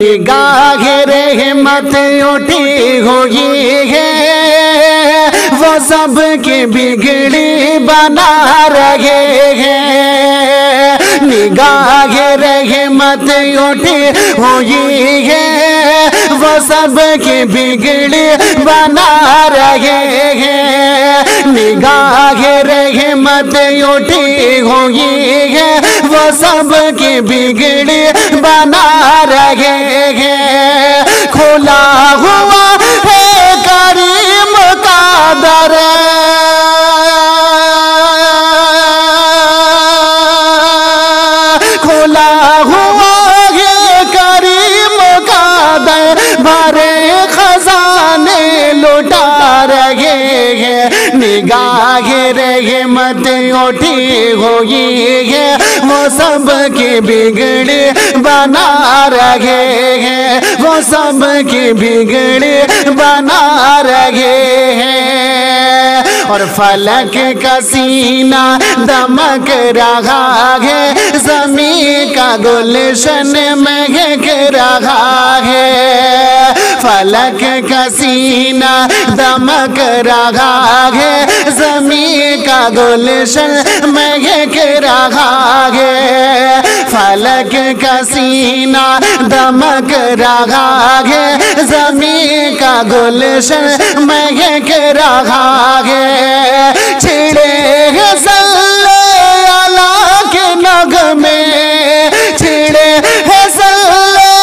निगाह रहमत उठी हुई है, वो सब की बिगड़ी बना रहे हैं। निगाह रहमत उठी हुई है, वो सब की बिगड़ी बना रहे हैं। निगाह रहमत उठी हुई है, वो सब की बिगड़ी बना रहे हैं। खुला हुआ है करीम का दर, खुला हुआ है करीम का दर, भरे खजाने लुटा रहे हैं। निगाह रहमत उठी हुई है, वो सब की बिगड़ी बना रहे हैं, वो सब की बिगड़ी बना रहे हैं। और फलक का सीना दमक रहा है, ज़मीं का गुलशन महक रहा है। फलक का सीना दमक रहा है, ज़मीं का गुलशन महक रहा है। फलक का सीना दमक रहा है, ज़मीं का गुलशन महक रहा है। छिड़े हैं सल्ले अला के नगमे, छिड़े हैं सल्ले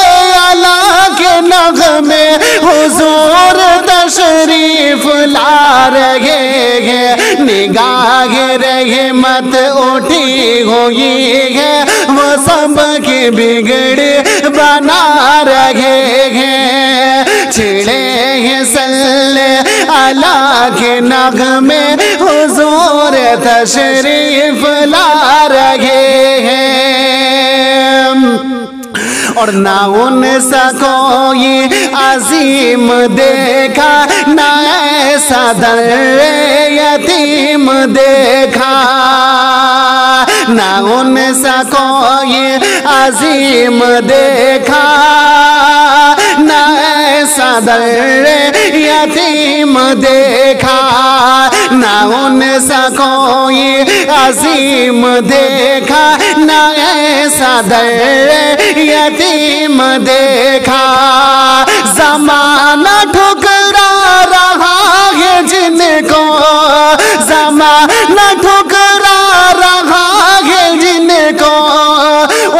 अला के नगमे, हुजूर तशरीफ ला रहे हैं। निगाह रहमत उठी हुई है, वो सब की बिगड़ी बना रहे हैं। छिड़े हैं सल्ले अला के नगमे, हुजूर तशरीफ ला रहे हैं। और ना उनसा कोई अजीम देखा, ना ऐसा दर यतीम देखा। ना उनसा कोई अजीम देखा, ना ऐसा दर यतीम देखा। ना उनसा कोई अजीम देखा, ना ऐसा दर यतीम देखा। ज़माना ठुकरा रहा है जिनको, ज़माना ठुकरा रहा है जिनको,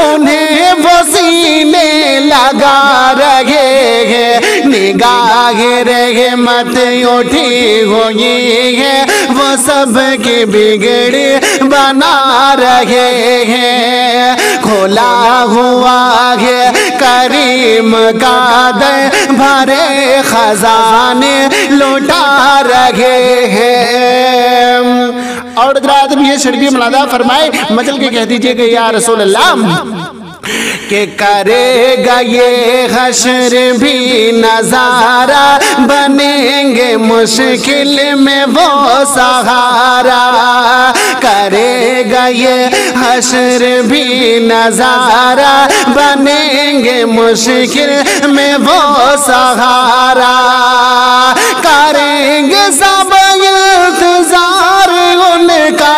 उन्हें वो सीने लगा रहे हैं। निगाह रहमत उठी हुई है, वो सब की बिगड़ी बना रहे हैं। खुला हुआ है करीम का दर, भरे खजाने लुटा रहे हैं। और हज़रात भी ये शर्फी मुनादा फरमाए, मचल के कह दीजिए कि या रसूल अल्लाह कि करेगा ये हश्र भी नजारा, बनेंगे मुश्किल में वो सहारा। करेगा ये हश्र भी नजारा, बनेंगे मुश्किल में वो सहारा। करेंगे सब इंतजार उनका,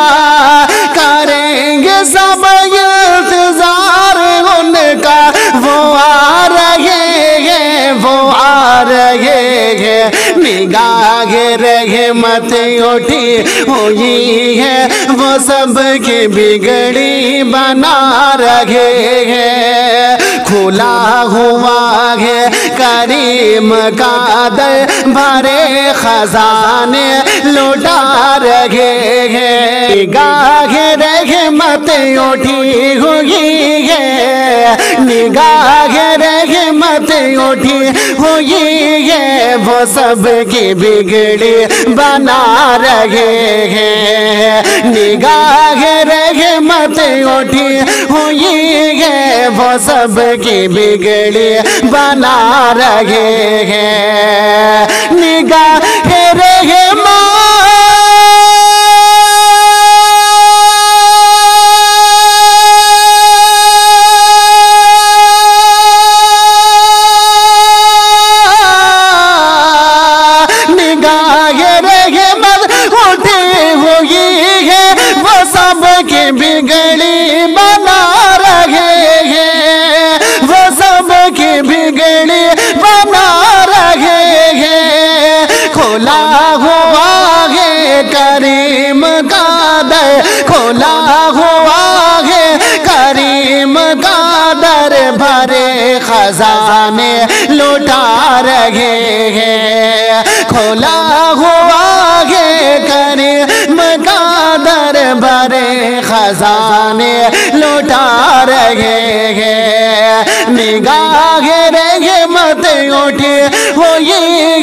करेंगे सब इंतजार उनका, वो आ रहे हैं, वो आ रहे हैं। निगाह रहमत उठी हुई है, वो सब की बिगड़ी बना रहे हैं। खुला हुआ है करीम का दर, भरे खजाने लुटा रहे हैं। निगाह रहमत उठी हुई है, निगाह रहमत उठी हुई है, वो सब की बिगड़ी बना रहे हैं। निगाह रहमत उठी हुई है, वो सब की बिगड़ी बना रहे हैं। निगाह रहमत बिगड़ी बना रहे हैं, वो सब की बिगड़ी बना रहे हैं। खोला हुआ है करीम का दर, खोला हुआ है करीम का दर, भरे खजाने लुटा रहे हैं। खोला हुआ है करीम का दर, भरे खजाने लुटा रहे हैं। निगाह रहमत उठी हुई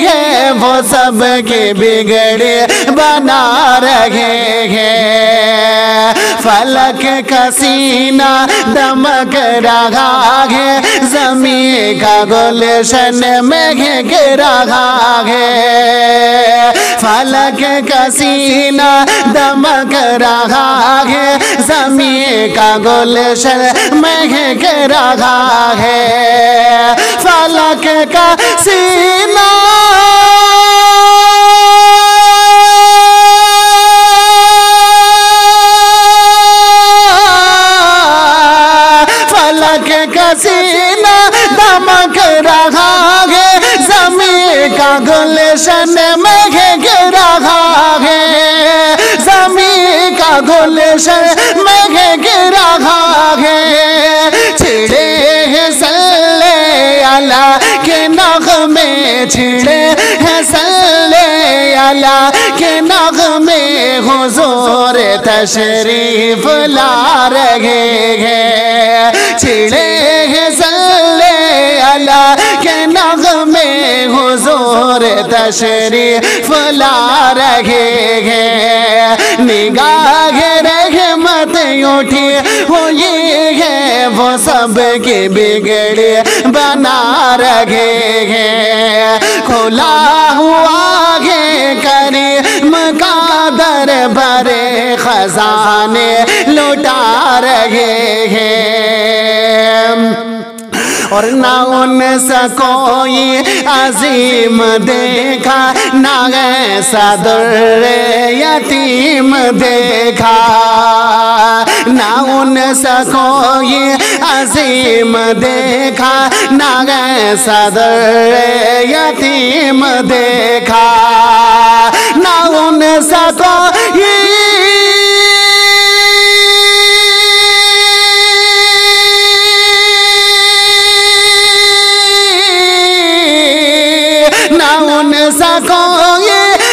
है, वो सब के बिगड़े बना रहे हैं। फलक का सीना दमक रहा है, ज़मीं का गुलशन में घिर रहा है। फलक का सीना दमक रहा है, ज़मीं का गुलशन में घिर रहा है। फलक का सीना सीना दमक रहा है, ज़मीं का गुलशन में घिर रहा है। ज़मीं का गुलशन में घिर रहा है। छिड़े हैं सल्ले अला के नग़मे, छिड़े हैं सल्ले अला के नग़मे, हुज़ूर तशरीफ़ ला रहे हैं। छिड़े हैं सल्ले अला के नग़मे, हुज़ूर तशरीफ़ ला रहे हैं। निगाह रहमत उठी हुई है, वो सब के बिगड़े बना रहे हैं। खुला हुआ है करीम का दर, भरे खजाने लुटा रहे हैं। और ना उनसे कोई अजीम देखा, ना ऐसा दुर्रे यतीम देखा। ना उनसे कोई अजीम देखा, ना ऐसा दुर्रे यतीम देखा। ना उनसे कोई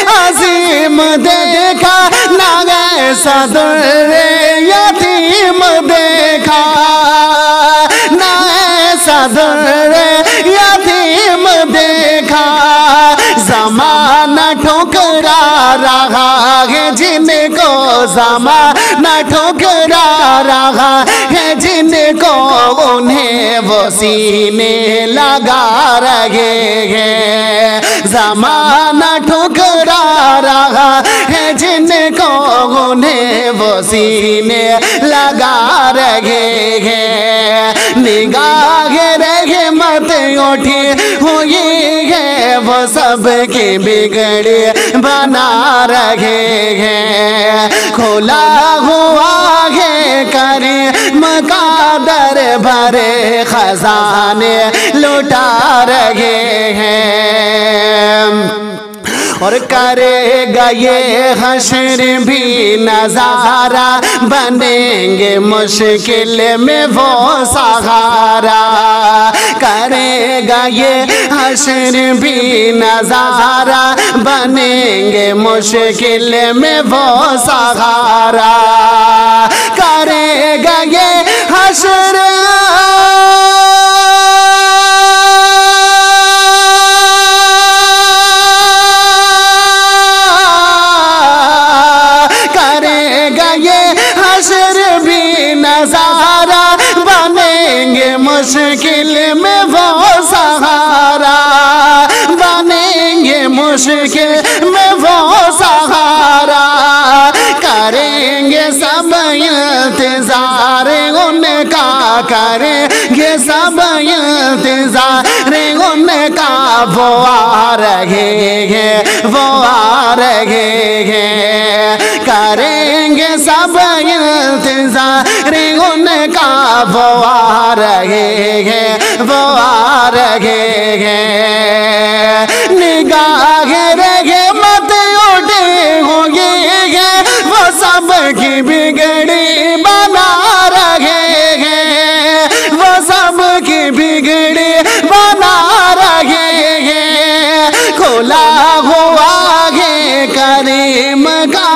अजीम देखा, ना ऐसा दुर्रे यतीम देखा। ना ऐसा दुर्रे यतीम देखा। ज़माना ठुकरा रहा है जिनको, ज़माना ठुकरा रहा है जिनको, उन्हें वो सीने लगा रहे हैं। ज़माना ठुकरा रहा है जिनको, उन्हें वो सीने लगा रहे हैं। निगाह रहमत उठी हुई है, वो सब के बिगड़े बना रहे हैं। खोला हुआ है करीम का दर, भरे खजाने लुटा रहे हैं। और करेगा ये हश्र भी नजारा, बनेंगे मुश्किल में वो सहारा। करेगा ये हश्र भी नजारा, बनेंगे मुश्किल में वो सहारा। करेगा ये हश्र नजारा, बनेंगे मुश्किल में वो सहारा। बनेंगे मुश्किल में वो सहारा। करेंगे सब इंतजार उनका करेंगे सब इंतजार उनका, वो आ रहे हैं, वो आ रहे हैं। करेंगे सब इंतजार उनका, वो आ रहे हैं, वो आ रहे हैं। निगाह रहे मत उठे होंगे, वो सब की बिगड़ी बना रहे हैं, वो सब की बिगड़ी बना रहे हैं। खुला हुआ है करीम का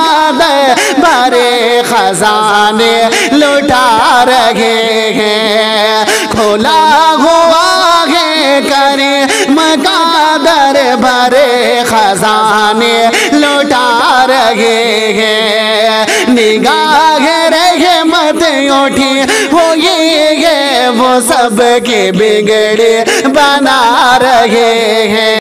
भरे खजाने लुटा रहे हैं। खुला हुआ है करीम का दर भरे खजाने लुटा रहे हैं। निगाह रहमत उठी हुई है, वो सब के बिगड़े बना रहे हैं।